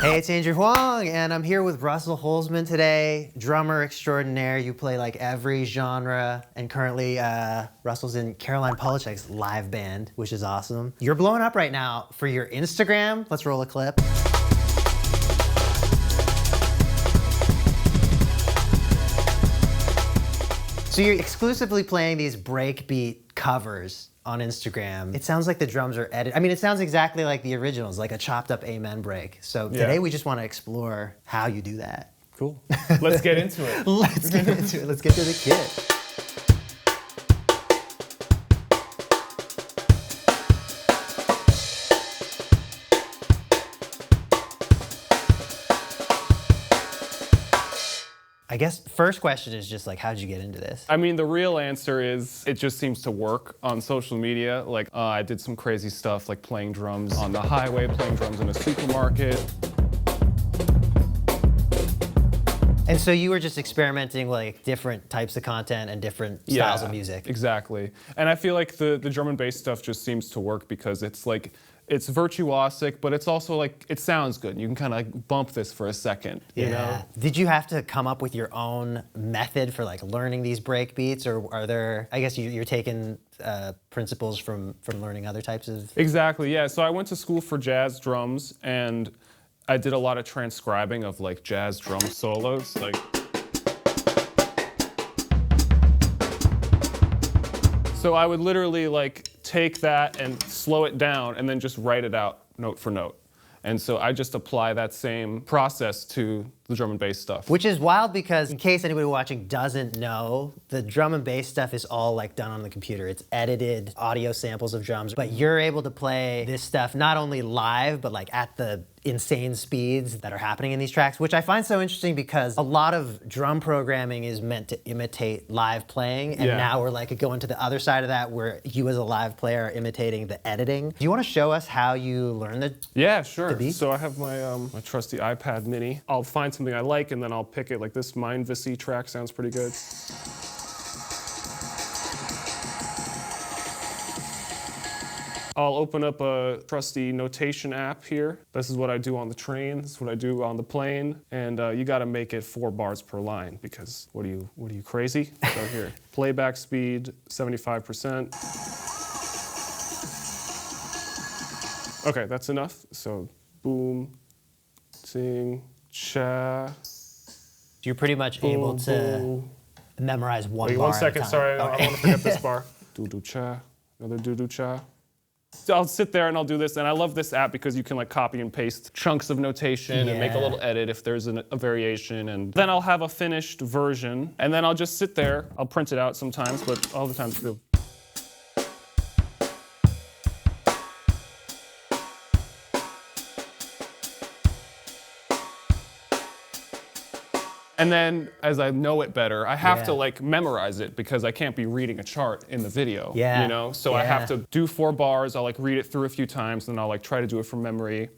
Hey, it's Andrew Huang, and I'm here with Russell Holzman today, drummer extraordinaire. You play like every genre, and currently Russell's in Caroline Polachek's live band, which is awesome. You're blowing up right now for your Instagram. Let's roll a clip. So you're exclusively playing these breakbeat covers on Instagram. It sounds like the drums are edited. I mean, it sounds exactly like the originals, like a chopped up amen break. So today we just want to explore how you do that. Cool. Let's get into it. Let's get into it. Let's get to the kit. I guess first question is just like, how'd you get into this? I mean, the real answer is it just seems to work on social media. Like, I did some crazy stuff like playing drums on the highway, playing drums in a supermarket. And so you were just experimenting like different types of content and different styles of music. Exactly. And I feel like the drum and bass stuff just seems to work because it's like, it's virtuosic, but it's also like, it sounds good. You can kind of like bump this for a second, you know? Did you have to come up with your own method for like learning these break beats, or are there, I guess you're taking principles from learning other types of... Exactly, yeah. So I went to school for jazz drums, and I did a lot of transcribing of like jazz drum solos, like. So I would literally like take that and slow it down and then just write it out note for note. And so I just apply that same process to the drum and bass stuff. Which is wild because, in case anybody watching doesn't know, the drum and bass stuff is all like done on the computer. It's edited audio samples of drums, but you're able to play this stuff not only live, but like at the insane speeds that are happening in these tracks, which I find so interesting because a lot of drum programming is meant to imitate live playing, and now we're like going to the other side of that where you as a live player are imitating the editing. Do you want to show us how you learn the sure. So I have my, my trusty iPad mini. I'll find something I like and then I'll pick it. Like this Mindvisi track sounds pretty good. I'll open up a trusty notation app here. This is what I do on the train. This is what I do on the plane. And you got to make it 4 bars per line because what are you crazy? So here, playback speed 75%. Okay, that's enough. So boom, sing, cha. You're pretty much able to memorize one bar. Wait 1 second, at a time. sorry, I want to forget this bar. Do cha, another do cha. So I'll sit there and I'll do this, and I love this app because you can like copy and paste chunks of notation and make a little edit if there's a variation, and then I'll have a finished version, and then I'll just sit there. I'll print it out sometimes, but all the time too. And then, as I know it better, I have to like memorize it because I can't be reading a chart in the video, you know? So I have to do 4 bars, I'll like read it through a few times, and I'll like try to do it from memory.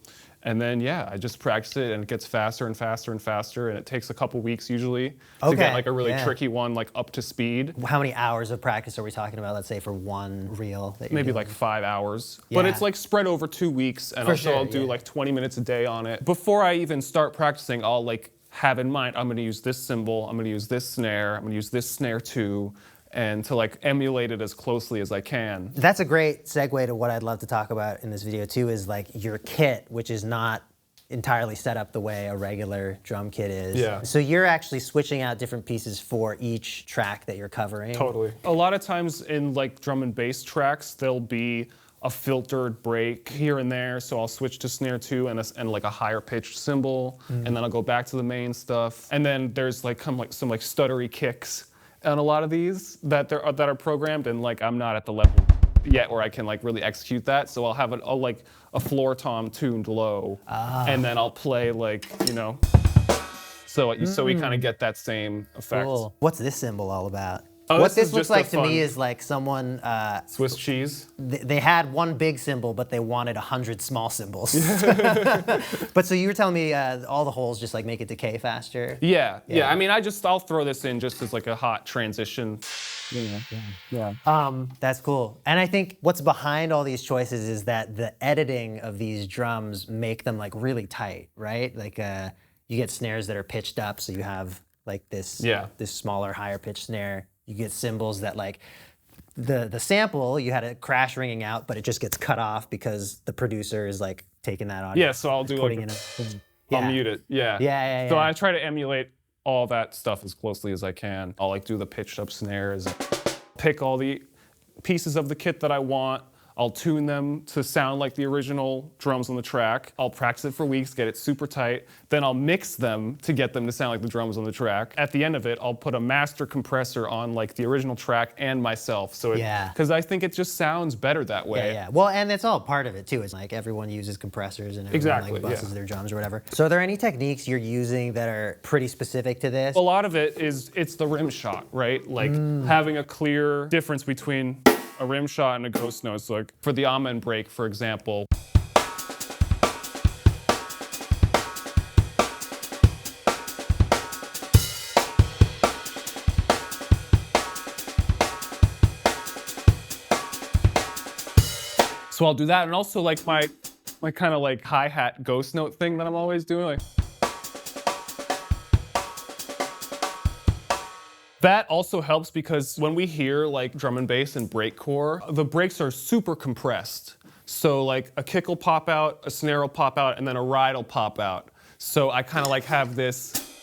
And then, I just practice it, and it gets faster and faster and faster, and it takes a couple weeks usually to get like a really tricky one like up to speed. How many hours of practice are we talking about, let's say, for one reel? That Maybe like 5 hours. But it's like spread over 2 weeks, and I'll do like 20 minutes a day on it. Before I even start practicing, I'll like have in mind, I'm gonna use this cymbal, I'm gonna use this snare, I'm gonna use this snare too, and to like emulate it as closely as I can. That's a great segue to what I'd love to talk about in this video too, is like your kit, which is not entirely set up the way a regular drum kit is. So you're actually switching out different pieces for each track that you're covering. Totally. A lot of times in like drum and bass tracks, there'll be a filtered break here and there, so I'll switch to snare 2 and like a higher pitched cymbal, and then I'll go back to the main stuff. And then there's like some like stuttery kicks on a lot of these that are programmed, and like I'm not at the level yet where I can like really execute that. So I'll have like a floor tom tuned low, and then I'll play like, you know, so we kind of get that same effect. Cool. What's this cymbal all about? Oh, what this looks like to me is like someone... Swiss cheese? They had one big cymbal, but they wanted 100 small cymbals. But so you were telling me all the holes just like make it decay faster? Yeah. I mean, I'll throw this in just as like a hot transition. That's cool. And I think what's behind all these choices is that the editing of these drums make them like really tight, right? Like you get snares that are pitched up, so you have like this smaller, higher pitched snare. You get cymbals that like the sample, you had a crash ringing out, but it just gets cut off because the producer is like taking that audio. Yeah, so I'll do like I'll mute it. Yeah. So I try to emulate all that stuff as closely as I can. I'll like do the pitched up snares, pick all the pieces of the kit that I want. I'll tune them to sound like the original drums on the track. I'll practice it for weeks, get it super tight. Then I'll mix them to get them to sound like the drums on the track. At the end of it, I'll put a master compressor on like the original track and myself. So because I think it just sounds better that way. Yeah. Well, and it's all part of it too. It's like everyone uses compressors and everyone like buses their drums or whatever. So are there any techniques you're using that are pretty specific to this? A lot of it is, it's the rim shot, right? Like having a clear difference between a rim shot and a ghost note. So like for the amen break, for example. So I'll do that, and also like my kind of like hi-hat ghost note thing that I'm always doing. Like. That also helps because when we hear like drum and bass and breakcore, the breaks are super compressed. So like a kick will pop out, a snare will pop out, and then a ride will pop out. So I kind of like have this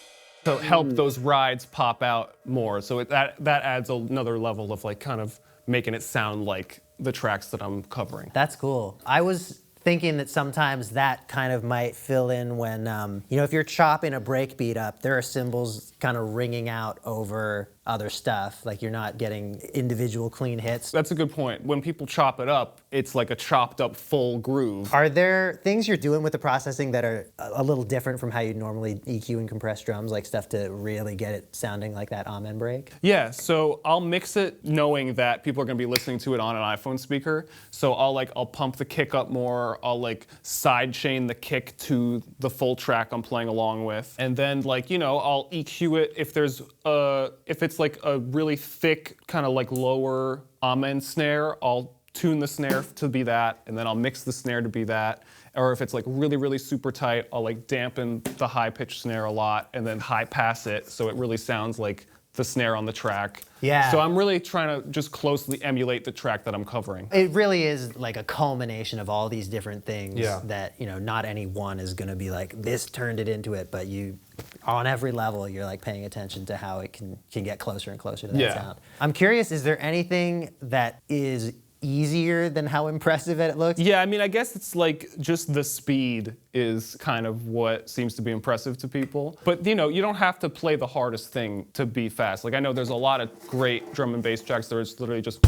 to help those rides pop out more. So that adds another level of like kind of making it sound like the tracks that I'm covering. That's cool. I was thinking that sometimes that kind of might fill in when, you know, if you're chopping a breakbeat up, there are cymbals kind of ringing out over other stuff. Like you're not getting individual clean hits. That's a good point. When people chop it up, it's like a chopped up full groove. Are there things you're doing with the processing that are a little different from how you normally EQ and compress drums, like stuff to really get it sounding like that amen break? Yeah, so I'll mix it knowing that people are gonna be listening to it on an iPhone speaker. So I'll pump the kick up more, I'll like side chain the kick to the full track I'm playing along with. And then like, you know, I'll EQ it if it's like a really thick, kind of like lower amen snare, I'll tune the snare to be that, and then I'll mix the snare to be that. Or if it's like really, really super tight, I'll like dampen the high pitched snare a lot and then high pass it so it really sounds like the snare on the track. Yeah. So I'm really trying to just closely emulate the track that I'm covering. It really is like a culmination of all these different things that, you know, not any one is gonna be like, this turned it into it, but you, on every level, you're like paying attention to how it can get closer and closer to that sound. I'm curious, is there anything that is easier than how impressive it looks? Yeah, I mean, I guess it's like just the speed is kind of what seems to be impressive to people. But you know, you don't have to play the hardest thing to be fast. Like I know there's a lot of great drum and bass tracks that are literally just.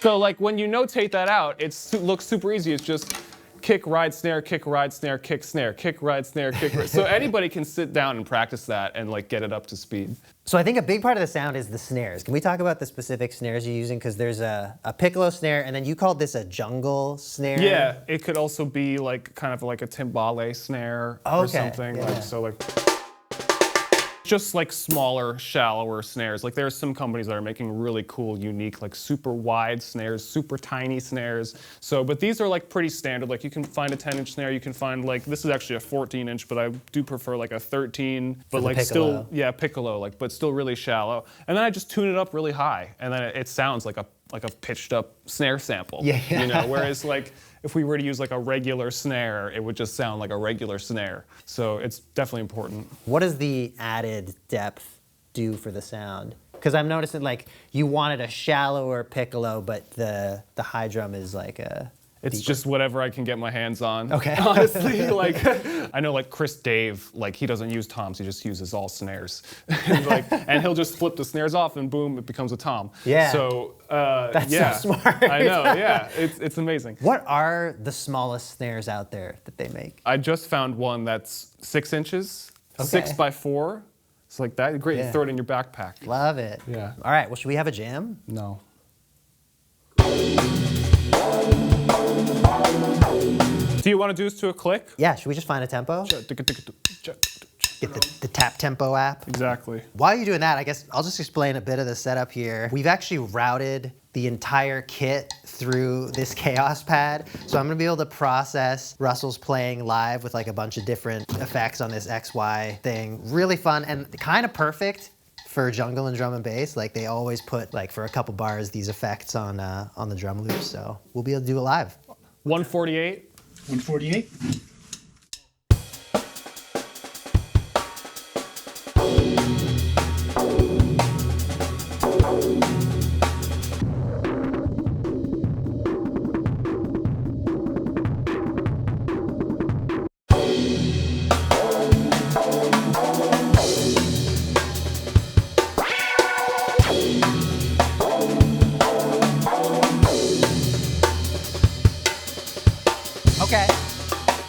So like when you notate that out, it looks super easy. It's just kick, ride, snare, kick, ride, snare, kick, snare, kick, ride, snare, kick, ride. So anybody can sit down and practice that and like get it up to speed. So I think a big part of the sound is the snares. Can we talk about the specific snares you're using? Because there's a piccolo snare, and then you called this a jungle snare. Yeah, it could also be like kind of like a timbale snare or something. Yeah. Like, so like just like smaller, shallower snares. Like there are some companies that are making really cool, unique, like super wide snares, super tiny snares. So, but these are like pretty standard. Like you can find a 10-inch snare, you can find like, this is actually a 14-inch, but I do prefer like a 13, but like piccolo. still, yeah, piccolo, like, but still really shallow. And then I just tune it up really high, and then it sounds like a pitched up snare sample. Yeah. You know, whereas like, if we were to use like a regular snare, it would just sound like a regular snare. So it's definitely important. What does the added depth do for the sound? Because I'm noticing like you wanted a shallower piccolo, but the high drum is like a It's deeper. just whatever I can get my hands on. Okay. Honestly, like I know like Chris Dave, like he doesn't use toms, he just uses all snares. and he'll just flip the snares off and boom, it becomes a tom. Yeah. So That's so smart. I know, yeah, it's amazing. What are the smallest snares out there that they make? I just found one that's 6 inches, Okay. 6x4. It's like that, great, Yeah. you throw it in your backpack. Love it. Yeah. All right, well, should we have a jam? No. Do you want to do this to a click? Yeah, should we just find a tempo? Get the tap tempo app. Exactly. While you're doing that, I guess I'll just explain a bit of the setup here. We've actually routed the entire kit through this Chaos pad. So I'm gonna be able to process Russell's playing live with like a bunch of different effects on this XY thing. Really fun and kind of perfect for jungle and drum and bass. Like they always put like for a couple bars these effects on the drum loops. So we'll be able to do it live. 148. 148. Okay.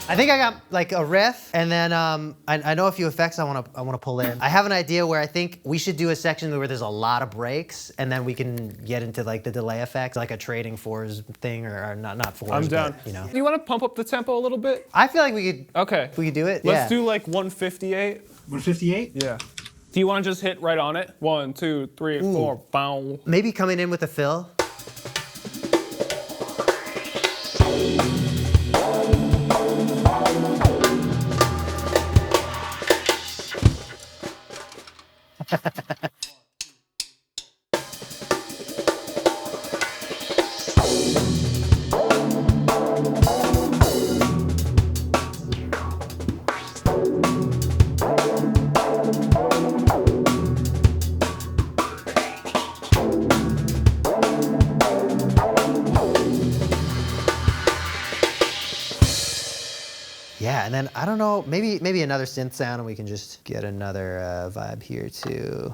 I think I got like a riff, and then I know a few effects I wanna pull in. I have an idea where I think we should do a section where there's a lot of breaks, and then we can get into like the delay effects, like a trading fours thing, or not fours. I'm down. But, you know. You want to pump up the tempo a little bit? I feel like we could. Okay. We could do it. Let's do like 158. 158? Yeah. Do you want to just hit right on it? 1, 2, 3, 4, bow. Maybe coming in with a fill. Yeah, and then I don't know, maybe another synth sound, and we can just get another vibe here too.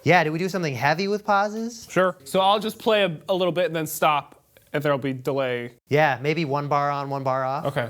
Yeah, did we do something heavy with pauses? Sure. So I'll just play a little bit and then stop, and there'll be delay. Yeah, maybe 1 bar on, 1 bar off. Okay.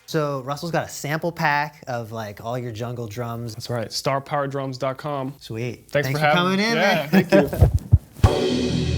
So Russell's got a sample pack of like all your jungle drums. That's right. StarPowerDrums.com. Sweet. Thanks for coming in, Yeah, man. thank you.